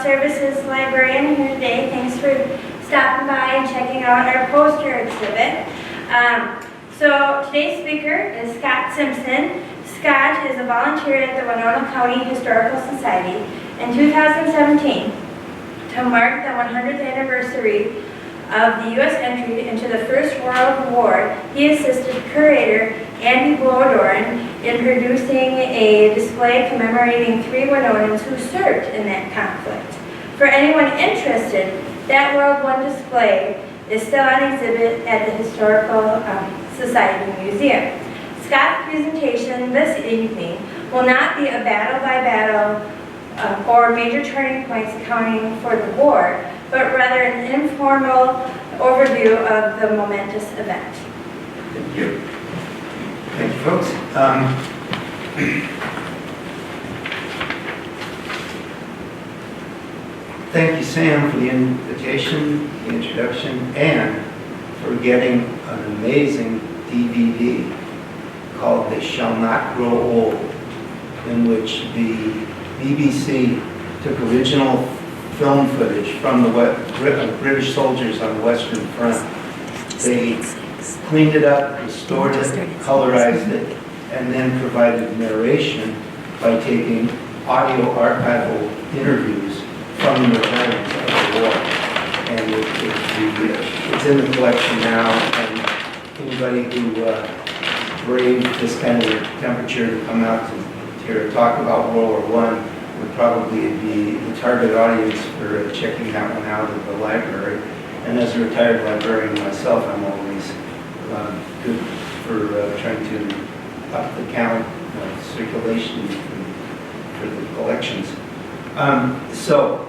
Services librarian here today. Thanks for stopping by and checking out our poster exhibit. So today's speaker is Scot Simpson. Scot is a volunteer at the Winona County Historical Society. In 2017, to mark the 100th anniversary of the U.S. entry into the First World War, he assisted curator Andy Blodoran in producing a display commemorating 3 Winonans who served in that conflict. For anyone interested, that World War display is still on exhibit at the Historical Society Museum. Scot's presentation this evening will not be a battle-by-battle or major turning points accounting for the war, but rather an informal overview of the momentous event. Thank you. Thank you, folks. Thank you, Sam, for the invitation, the introduction, and for getting an amazing DVD called They Shall Not Grow Old, in which the BBC took original film footage from the British soldiers on the Western Front. They cleaned it up, restored it, colorized it, and then provided narration by taking audio archival interviews from the veterans of the war. And it's in the collection now, and anybody who braved this kind of temperature to come out to here to talk about World War I would probably be the target audience for checking that one out at the library. And as a retired librarian myself, I'm always good for trying to up the count, circulation for the collections. So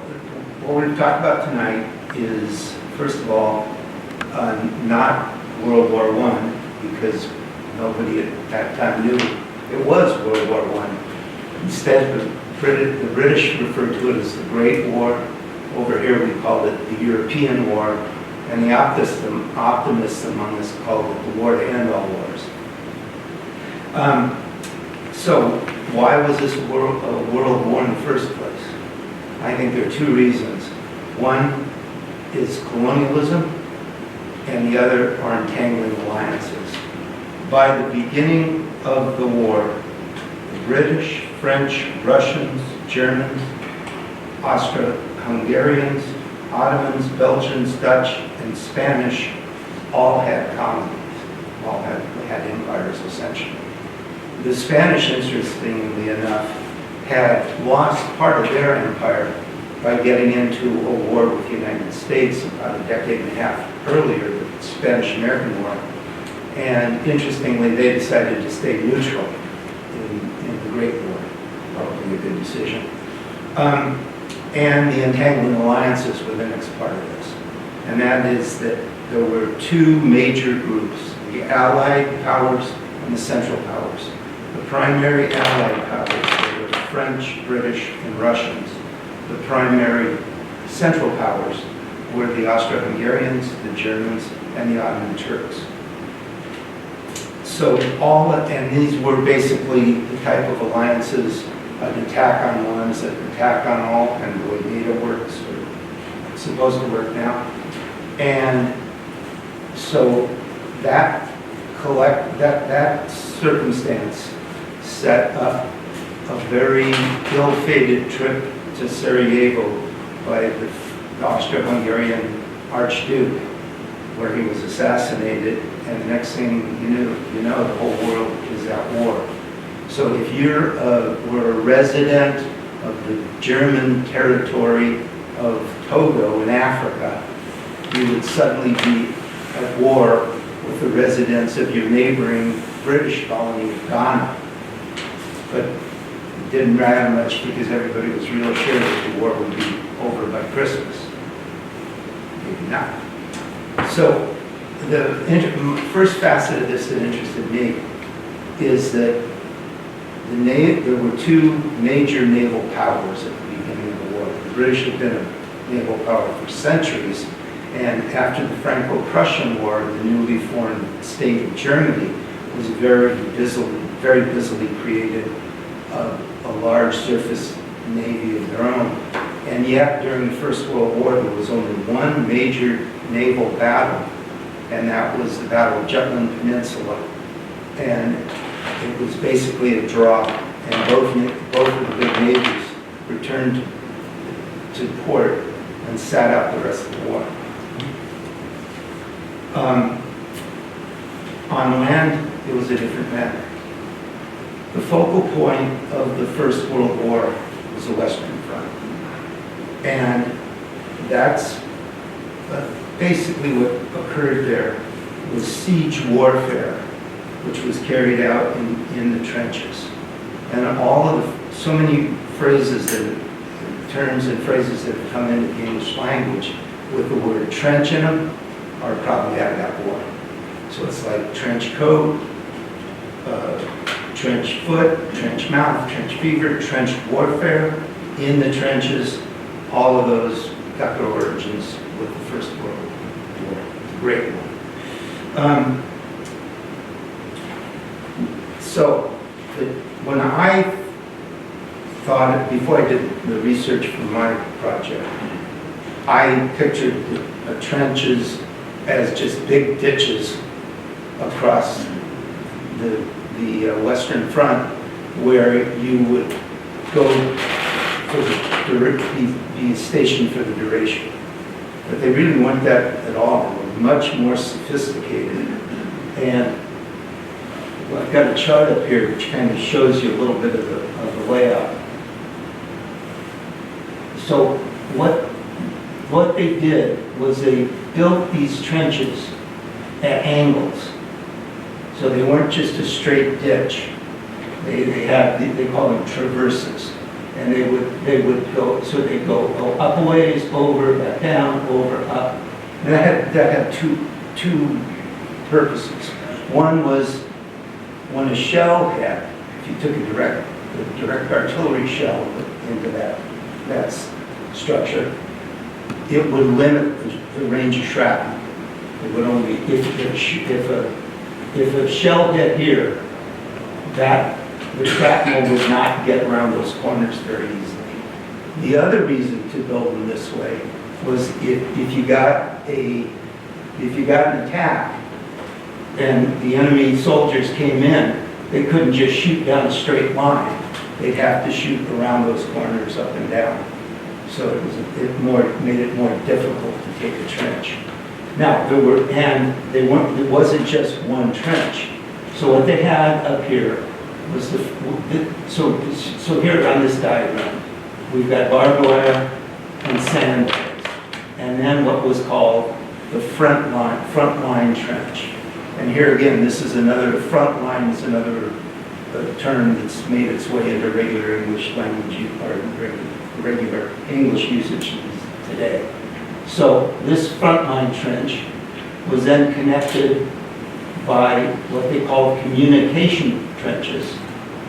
what we're going to talk about tonight is, first of all, not World War I, because nobody at that time knew it was World War I. Instead, the British referred to it as the Great War. Over here we called it the European War, and the optimists among us called it the war to end all wars. So why was this a world war in the first place? I think there are 2 reasons. One is colonialism, and the other are entangling alliances. By the beginning of the war, the British, French, Russians, Germans, Austro-Hungarians, Ottomans, Belgians, Dutch, and Spanish all had colonies, all had empires essentially. The Spanish, interestingly enough, had lost part of their empire by getting into a war with the United States about a decade and a half earlier, the Spanish-American War. And interestingly, they decided to stay neutral in the Great War. Probably a good decision. And the entangling alliances were the next part of this. And that is that there were 2 major groups, the Allied powers and the Central powers. The primary Allied powers were the French, British, and Russians. The primary Central powers were the Austro-Hungarians, the Germans, and the Ottoman Turks. So and these were basically the type of alliances, an attack on one is an attack on all, kind of the way NATO works, or it's supposed to work now. And so that circumstance set up a very ill-fated trip to Sarajevo by the Austro-Hungarian Archduke, where he was assassinated, and the next thing you know, the whole world is at war. So if were a resident of the German territory of Togo in Africa, you would suddenly be at war with the residents of your neighboring British colony of Ghana. But it didn't matter much because everybody was real sure that the war would be over by Christmas. Maybe not. So the first facet of this that interested me is that there were 2 major naval powers at the beginning of the war. The British had been a naval power for centuries, and after the Franco-Prussian War, the newly formed state of Germany was very busily created a large surface navy of their own. And yet, during the First World War, there was only one major naval battle, and that was the Battle of Jutland Peninsula. And it was basically a draw, and both of the big navies returned to port and sat out the rest of the war. On land, it was a different matter. The focal point of the First World War was the Western Front. And that's basically what occurred there was siege warfare, which was carried out in the trenches. And so many phrases and terms and phrases that have come into the English language with the word trench in them are probably out of that war. So it's like trench coat, trench foot, trench mouth, trench fever, trench warfare, in the trenches. All of those got their origins with the First World War. Great one. When I thought, before I did the research for my project, I pictured the trenches as just big ditches across the Western Front where you would go be stationed for the duration. But they really weren't that at all. They were much more sophisticated. And well, I've got a chart up here which kind of shows you a little bit of the layout. So what they did was they built these trenches at angles. So they weren't just a straight ditch. They call them traverses. And they would go, so they'd go up a ways, over, back down, over, up. And that had two purposes. One was when a shell hit, if you took a direct artillery shell into that structure, it would limit the range of shrapnel. It would only, if a shell hit here, the shrapnel would not get around those corners very easily. The other reason to build them this way was if you got an attack and the enemy soldiers came in, they couldn't just shoot down a straight line. They'd have to shoot around those corners up and down. So it made it more difficult to take a trench. Now it wasn't just one trench. So what they had up here was so here on this diagram, we've got barbed wire and sandbags, and then what was called the front line trench. And here again, this is another, front line is another term that's made its way into regular English language or regular English usage today. So this front line trench was then connected by what they call communication trenches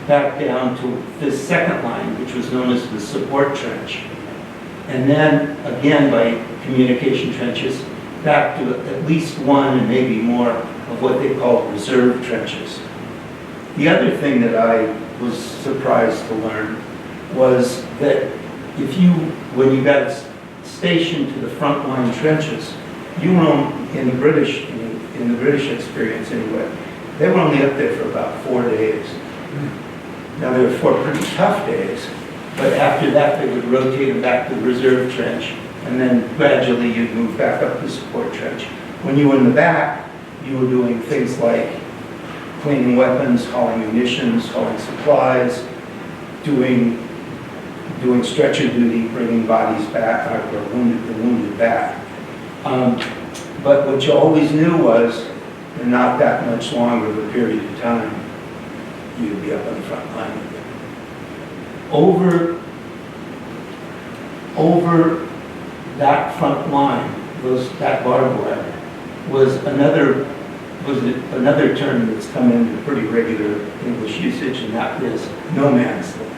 back down to this second line, which was known as the support trench. And then again by communication trenches back to at least one and maybe more of what they call reserve trenches. The other thing that I was surprised to learn was that when you got stationed to the front line trenches, you were in the British experience anyway, they were only up there for about 4 days. Now they were 4 pretty tough days, but after that they would rotate them back to the reserve trench, and then gradually you'd move back up the support trench. When you were in the back, you were doing things like cleaning weapons, hauling munitions, hauling supplies, doing stretcher duty, bringing bodies back, or the wounded back. But what you always knew was, in not that much longer of a period of time, you'd be up on the front line again. Over that front line, that barbed wire, was another term that's come into pretty regular English usage, and that is no man's land.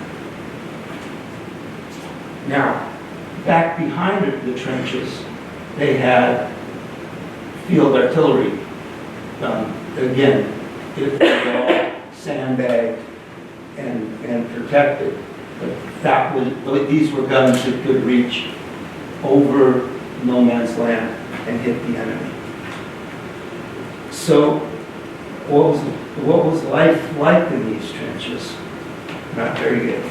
Now, back behind the trenches, they had field artillery. Again, it was all sandbagged and protected. But these were guns that could reach over no man's land and hit the enemy. So what was life like in these trenches? Not very good.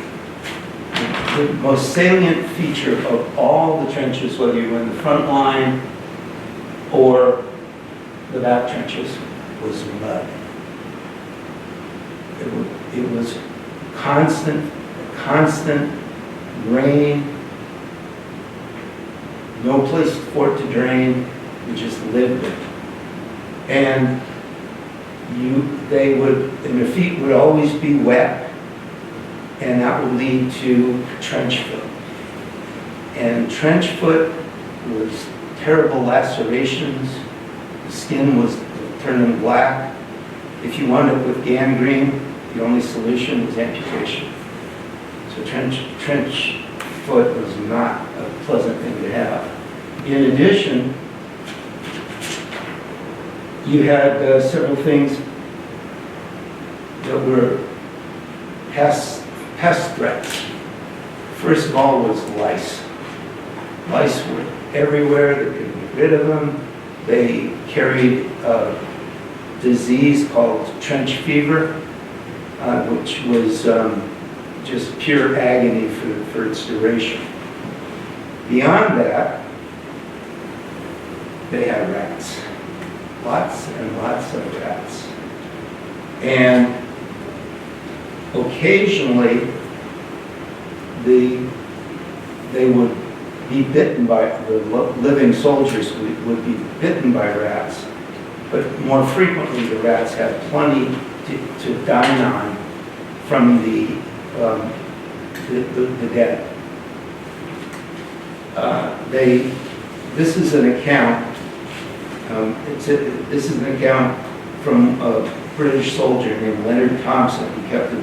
The most salient feature of all the trenches, whether you were in the front line or the back trenches, was mud. It was constant rain, no place for it to drain. You just lived it. And their feet would always be wet, and that would lead to trench foot. And trench foot was terrible lacerations. The skin was turning black. If you wound up with gangrene, the only solution was amputation. So trench foot was not a pleasant thing to have. In addition, you had several things that were pest threats. First of all was lice. Lice were everywhere. They couldn't get rid of them. They carried a disease called trench fever, which was just pure agony for its duration. Beyond that, they had rats. Lots and lots of rats. And occasionally, they would be bitten by, the living soldiers would be bitten by rats, but more frequently the rats had plenty to dine on from the dead. This is an account. This is an account from a British soldier named Leonard Thompson, who kept a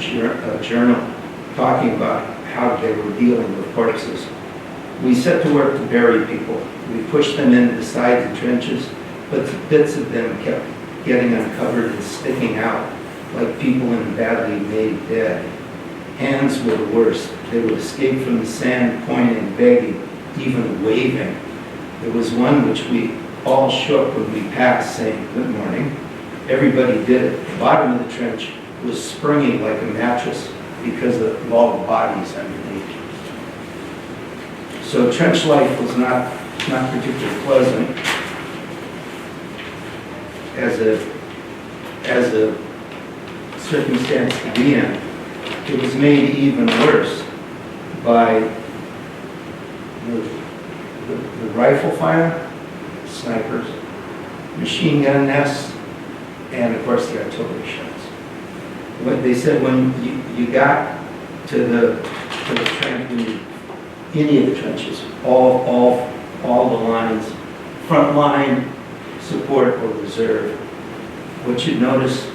journal talking about how they were dealing with corpses. We set to work to bury people. We pushed them into the sides of trenches, but bits of them kept getting uncovered and sticking out like people in a badly made bed. Hands were the worst. They would escape from the sand, pointing, begging, even waving. There was one which we all shook when we passed, saying, "Good morning." Everybody did it. The bottom of the trench was springy like a mattress because of all the bodies underneath. So trench life was not particularly pleasant as a circumstance to be in. It was made even worse by the rifle fire, snipers, machine gun nests, and of course the artillery shells. What they said, when you got to the trench, any of the trenches, all the lines, front line, support, or reserve, what you'd notice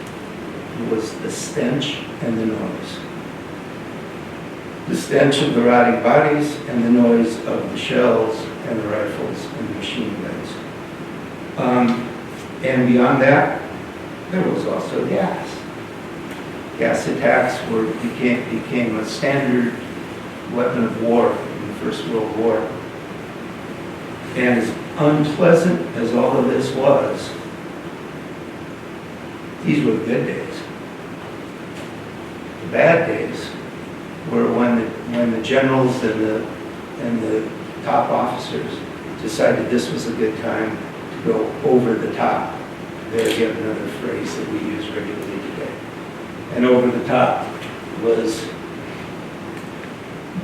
was the stench and the noise. The stench of the rotting bodies and the noise of the shells and the rifles and the machine guns. And beyond that, there was also gas. Gas attacks became a standard weapon of war in the First World War. And as unpleasant as all of this was, these were the good days. The bad days were when the generals and the top officers decided this was a good time to go over the top. There's yet another phrase that we use regularly today. And over the top was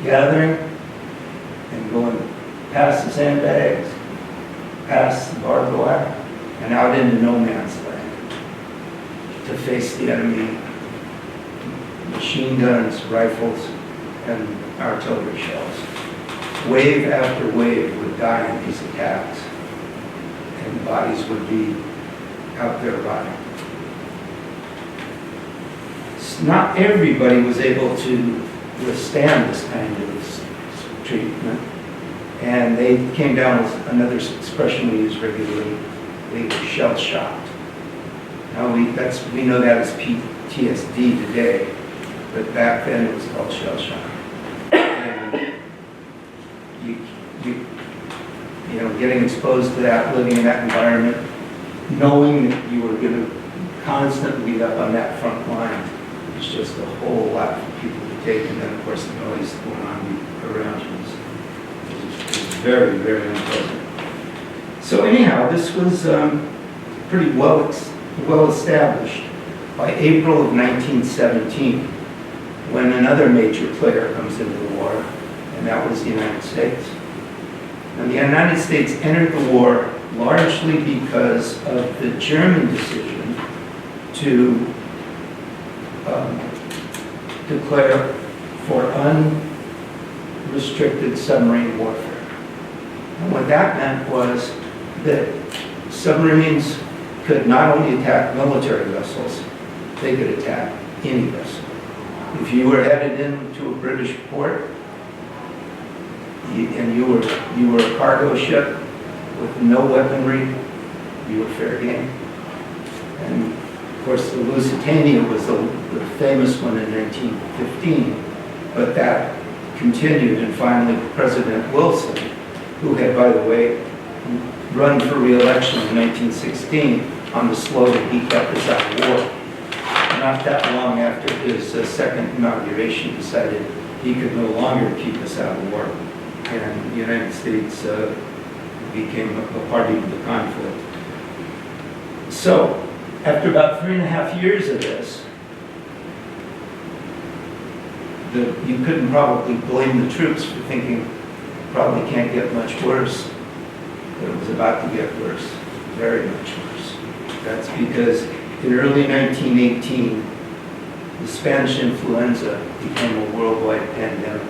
gathering and going past the sandbags, past the barbed wire, and out into no man's land to face the enemy, machine guns, rifles, and artillery shells. Wave after wave would die in these attacks, and bodies would be out there rotting. Not everybody was able to withstand this kind of treatment, and they came down with another expression we use regularly. They were shell-shocked. Now we know that as PTSD today, but back then it was called shell shock. getting exposed to that, living in that environment, knowing that you were going to constantly be up on that front line. It's just a whole lot for people to take, and then of course the noise going on around you is very, very unpleasant. So anyhow, this was pretty well established by April of 1917, when another major player comes into the war, and that was the United States. And the United States entered the war largely because of the German decision to declare for unrestricted submarine warfare. And what that meant was that submarines could not only attack military vessels, they could attack any vessel. If you were headed into a British port and you were a cargo ship with no weaponry, you were fair game. And of course, the Lusitania was the famous one in 1915, but that continued, and finally President Wilson, who had, by the way, run for re-election in 1916 on the slogan, "He kept us out of war." Not that long after his second inauguration, decided he could no longer keep us out of war, and the United States became a party to the conflict. So, after about 3.5 years of this, you couldn't probably blame the troops for thinking, probably can't get much worse. But it was about to get worse, very much worse. That's because in early 1918, the Spanish influenza became a worldwide pandemic.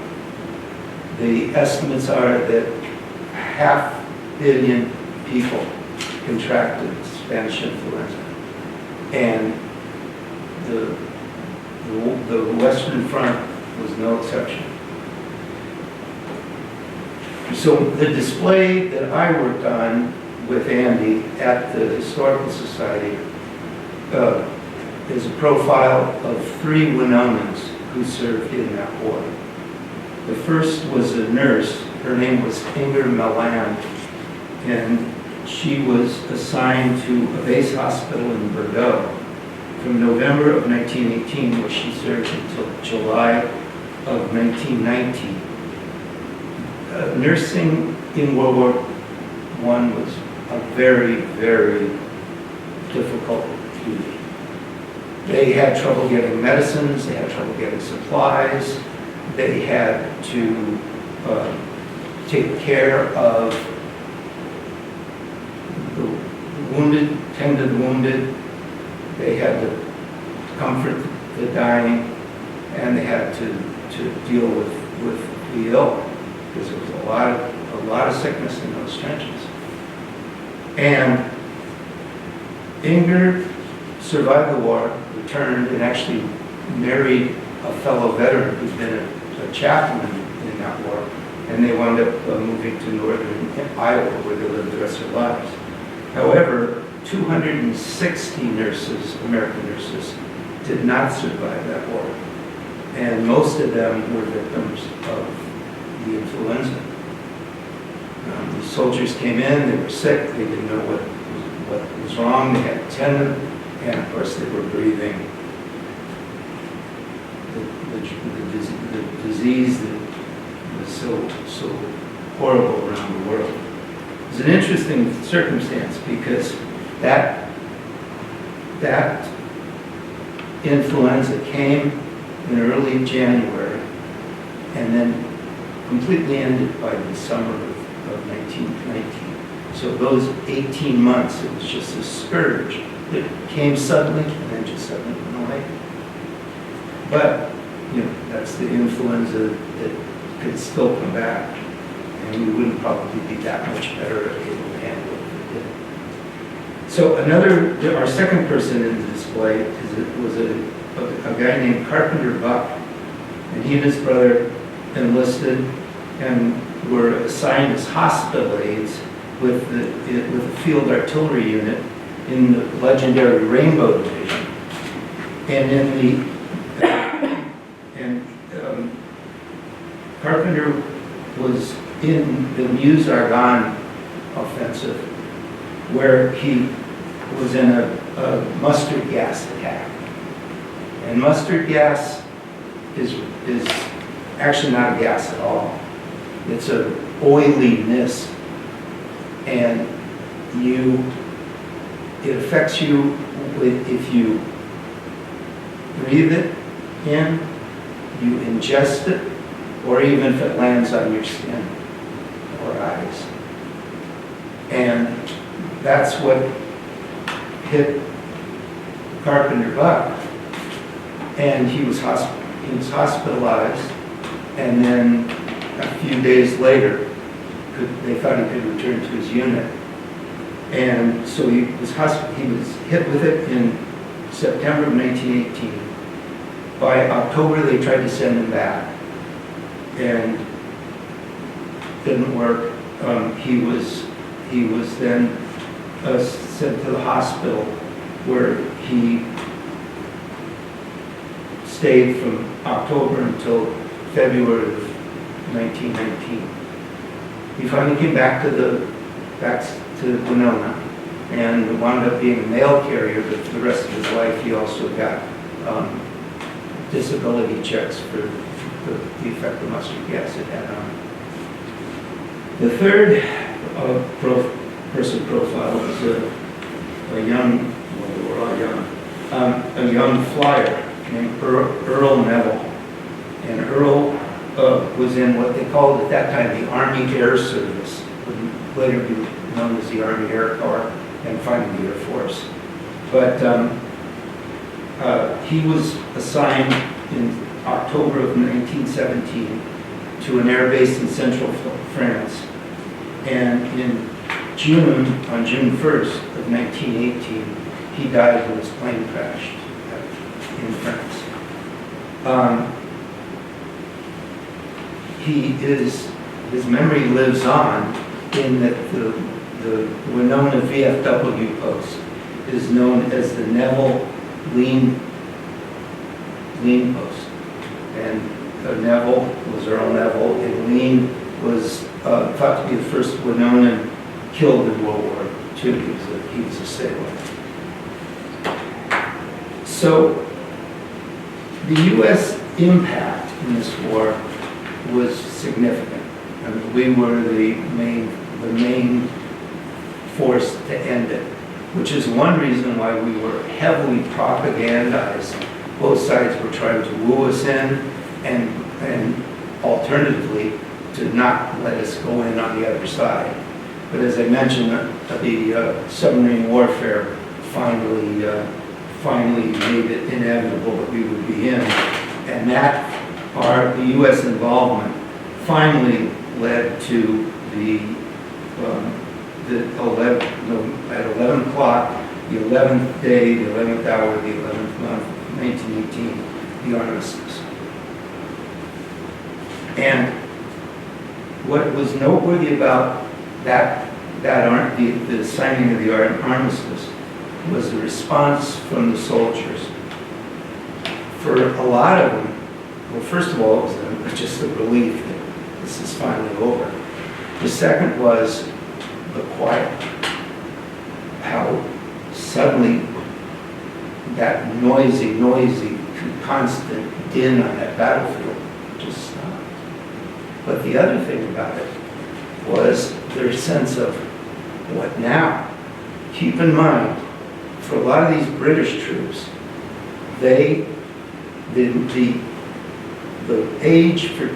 The estimates are that 500 million people contracted Spanish influenza. And the Western Front was no exception. So the display that I worked on with Andy at the Historical Society is a profile of 3 Winonas who served in that war. The first was a nurse. Her name was Inger Milan, and she was assigned to a base hospital in Bordeaux from November of 1918, where she served until July of 1919. Nursing in World War I was a very, very difficult duty. They had trouble getting medicines, they had trouble getting supplies, they had to take care of the wounded, tend to the wounded, they had to comfort the dying, and they had to deal with the ill, because there was a lot of sickness in those trenches. And Inger survived the war, returned, and actually married a fellow veteran who'd been a chaplain in that war, and they wound up moving to northern Iowa, where they lived the rest of their lives. However, 260 nurses, American nurses, did not survive that war, and most of them were victims of the influenza. The soldiers came in, they were sick, they didn't know what was wrong, they had tendon, and of course they were breathing the disease that was so horrible around the world. It's an interesting circumstance because that influenza came in early January and then completely ended by the summer of 1919. So those 18 months, it was just a scourge that came suddenly and then just suddenly went away. But, that's the influenza that could still come back, and we wouldn't probably be that much better able to handle it if it did. So our second person in the display was a guy named Carpenter Buck, and he and his brother enlisted and were assigned as hospital aides with a field artillery unit in the legendary Rainbow Division. And Carpenter was in the Meuse-Argonne offensive, where he was in a mustard gas attack. And mustard gas is actually not a gas at all. It's an oiliness, and it affects you if you breathe it in, you ingest it, or even if it lands on your skin or eyes. And that's what hit Carpenter Buck. And he was hospitalized, and then a few days later, they thought he could return to his unit. And so he was hit with it in September of 1918. By October, they tried to send him back, and didn't work. He was then sent to the hospital, where he stayed from October until February of 1919. He finally came back to Winona, and wound up being a mail carrier, but for the rest of his life he also got disability checks for the effect the mustard gas had had on him. The third person profile was a young, well, they were all young, a young flyer named Earl Medal. And Earl was in what they called at that time the Army Air Service, would later be known as the Army Air Corps, and finally the Air Force. But he was assigned in October of 1917 to an air base in central France. And on June 1st of 1918, he died when his plane crashed in France. His memory lives on in that the Winona VFW post is known as the Neville Lean post. And Neville was Earl Neville, and Lean was thought to be the first Winonan killed in World War II. He was a sailor. So the U.S. impact in this war was significant. I mean, we were the main force to end it, which is one reason why we were heavily propagandized. Both sides were trying to woo us in, and alternatively, to not let us go in on the other side. But as I mentioned, the submarine warfare finally made it inevitable that we would be in, and the U.S. involvement finally led to at 11 o'clock, the 11th day, the 11th hour, the 11th month, 1918, the Armistice. And what was noteworthy about the signing of the Armistice was the response from the soldiers. For a lot of them, well, first of all, it was just a relief that this is finally over. The second was the quiet. How suddenly that noisy, constant din on that battlefield just stopped. But the other thing about it was their sense of what now? Keep in mind, for a lot of these British troops, the age for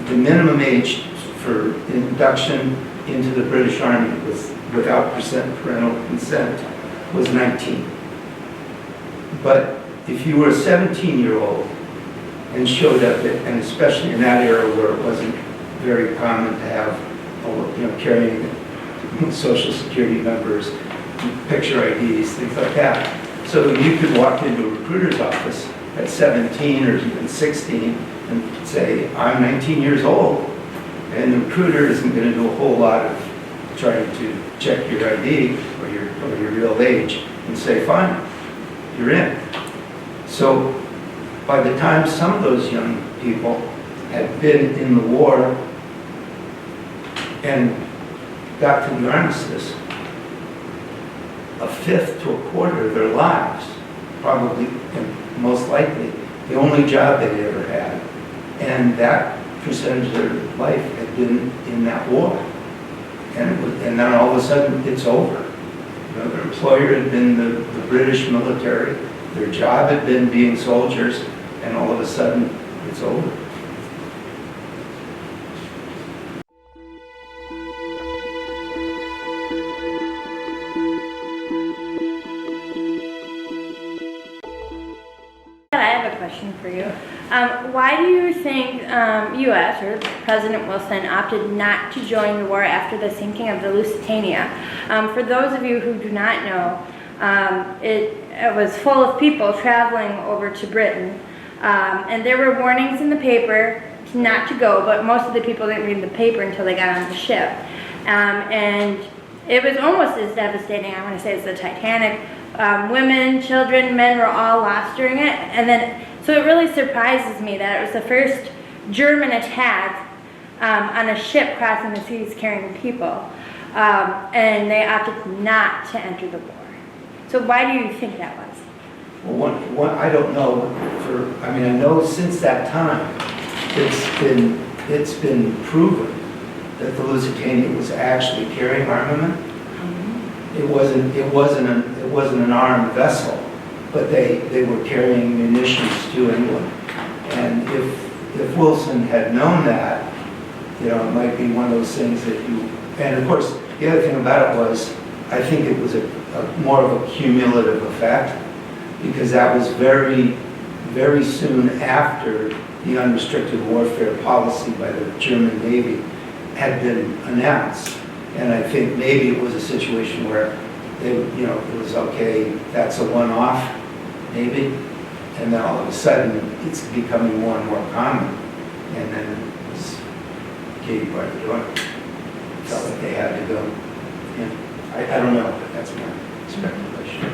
the minimum age for induction into the British Army was, without parental consent, was 19. But if you were a 17-year-old and showed up, and especially in that era where it wasn't very common to have, carrying social security numbers, picture IDs, things like that. So you could walk into a recruiter's office at 17 or even 16 and say, I'm 19 years old. And the recruiter isn't going to do a whole lot of trying to check your ID or your real age and say, fine, you're in. So by the time some of those young people had been in the war and got to the Armistice, a fifth to a quarter of their lives, probably, and most likely, the only job they ever had. And that percentage of their life had been in that war. And then all of a sudden, it's over. You know, their employer had been the British military, their job had been being soldiers, and all of a sudden, it's over. I have a question for you. Why do you think U.S. or President Wilson opted not to join the war after the sinking of the Lusitania? For those of you who do not know, it was full of people traveling over to Britain, and there were warnings in the paper not to go, but most of the people didn't read the paper until they got on the ship. And it was almost as devastating, I want to say, as the Titanic. Women, children, men were all lost during it, and then so it really surprises me that it was the first German attack on a ship crossing the seas carrying people, and they opted not to enter the war. So why do you think that was? Well, I don't know. I know since that time, it's been proven that the Lusitania was actually carrying armament. It wasn't an armed vessel, but they were carrying munitions to England. And if Wilson had known that, it might be one of those things that and of course, the other thing about it was, I think it was more of a cumulative effect, because that was very, very soon after the unrestricted warfare policy by the German Navy had been announced. And I think maybe it was a situation where it was okay, that's a one-off, maybe, and then all of a sudden it's becoming more and more common, and then it was Katie part the door. Felt like they had to go. Yeah. I don't know, but that's my speculation.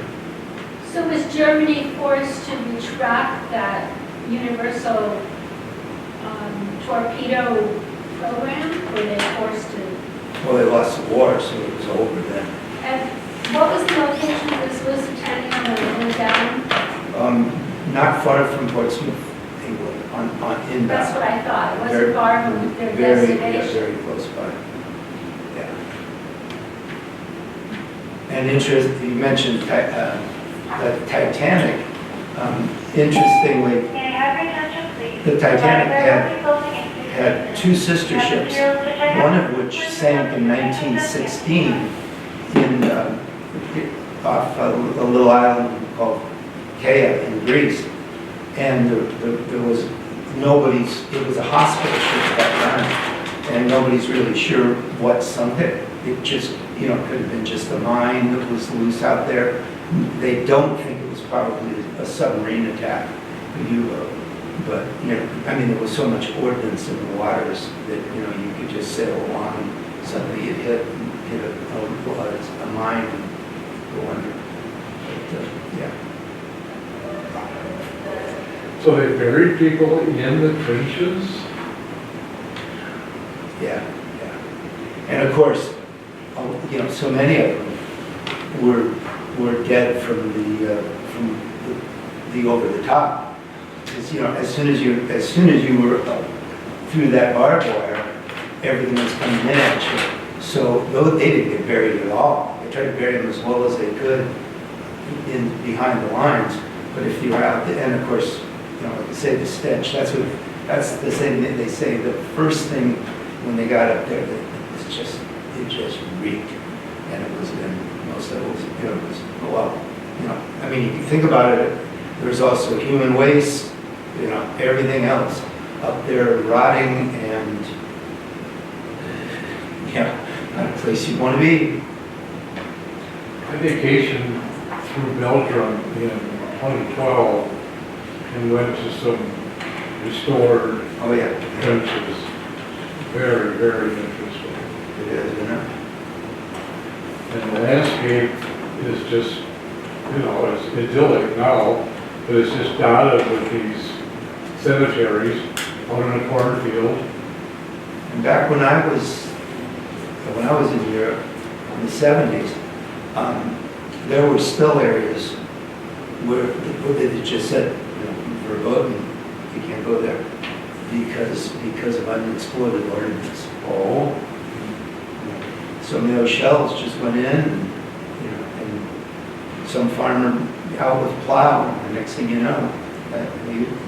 So was Germany forced to retract that universal torpedo program? Were they forced to? Well, they lost the war, so it was over then. And what was the location of this Lusitania on the down? Not far from Portsmouth, England, inbound. That's what I thought. It wasn't far from their destination. Yeah, very close by. Yeah. And you mentioned the Titanic. Interestingly, the Titanic had two sister ships, one of which sank in 1916 off a little island called Kea in Greece, and there was it was a hospital ship at that time, and nobody's really sure what sunk it. It just, could have been just a mine that was loose out there. They don't think it was probably a submarine attack, but there was so much ordnance in the waters that, you could just sail along and suddenly you'd hit a mine and go under. But, yeah. So they buried people in the trenches? Yeah. And of course, so many of them were dead from the over the top. Because as soon as you were through that barbed wire, everything was coming in at you. So they didn't get buried at all. They tried to bury them as well as they could behind the lines. But if you were out there, and of course, like I say, the stench. That's the same thing they say. The first thing when they got up there, it just reeked, and it was most of it was if you think about it, there's also human waste, everything else up there rotting, and not a place you want to be. I vacationed through Belgium in 2012 and went to some restored trenches. Very, very interesting. It is, And the landscape is just, it's idyllic now, but it's just dotted with these cemeteries out in a cornfield. And back when I was But when I was in Europe in the 70s, there were still areas where they just said, you know, verboten, you can't go there because of unexploded ordnance. Oh, So those shells just went in, and, you know, and some farmer out with plow, and the next thing you know,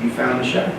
you found the shell.